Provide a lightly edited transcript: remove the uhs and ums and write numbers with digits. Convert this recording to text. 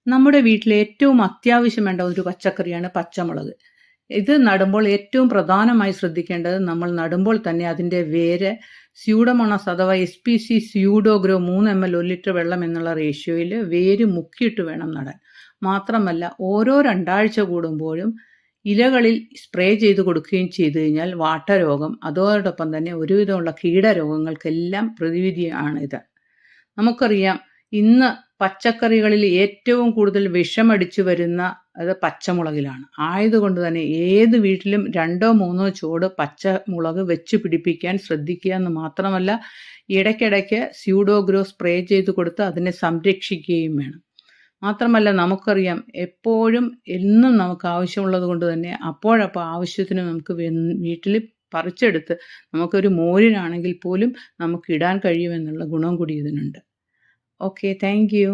നമ്മുടെ വീട്ടിൽ ഏറ്റവും അത്യാവശ്യം വേണ്ട ഒരു പച്ചക്കറിയാണ് പച്ചമുളക്. ഇത് നടുമ്പോൾ ഏറ്റവും പ്രധാനമായി ശ്രദ്ധിക്കേണ്ടത് നമ്മൾ നടുമ്പോൾ തന്നെ അതിൻ്റെ വേര് സ്യൂഡോമോണസ് അഥവാ SPC സ്യൂഡോഗ്രോ 3 ml 1 ലിറ്റർ വെള്ളം എന്നുള്ള റേഷ്യോയിൽ വേര് മുക്കിയിട്ട് വേണം നടാൻ. മാത്രമല്ല ഓരോ 2 ആഴ്ച കൂടുമ്പോഴും ഇലകളിൽ സ്പ്രേ ചെയ്ത് കൊടുക്കുകയും ചെയ്തു കഴിഞ്ഞാൽ വാട്ടരോഗം അതോടൊപ്പം തന്നെ ഒരുവിധമുള്ള കീടരോഗങ്ങൾക്കെല്ലാം പ്രതിവിധിയാണിത്. നമുക്കറിയാം ഇന്ന് പച്ചക്കറികളിൽ ഏറ്റവും കൂടുതൽ വിഷമടിച്ചു വരുന്ന അത് പച്ചമുളകിലാണ്. ആയതുകൊണ്ട് തന്നെ ഏത് വീട്ടിലും 2 3 ചോട് പച്ചമുളക് വെച്ച് പിടിപ്പിക്കാൻ ശ്രദ്ധിക്കുക എന്ന് മാത്രമല്ല ഇടയ്ക്കിടയ്ക്ക് സ്യൂഡോഗ്രോ സ്പ്രേ ചെയ്ത് കൊടുത്ത് അതിനെ സംരക്ഷിക്കുകയും വേണം. മാത്രമല്ല നമുക്കറിയാം എപ്പോഴും എന്നും നമുക്ക് ആവശ്യമുള്ളത് കൊണ്ട് തന്നെ അപ്പോഴപ്പോൾ ആവശ്യത്തിന് നമുക്ക് വീട്ടിൽ പറിച്ചെടുത്ത് നമുക്കൊരു മോരിനാണെങ്കിൽ പോലും നമുക്ക് ഇടാൻ കഴിയുമെന്നുള്ള ഗുണം കൂടി ഇതിനുണ്ട്. Okay, thank you.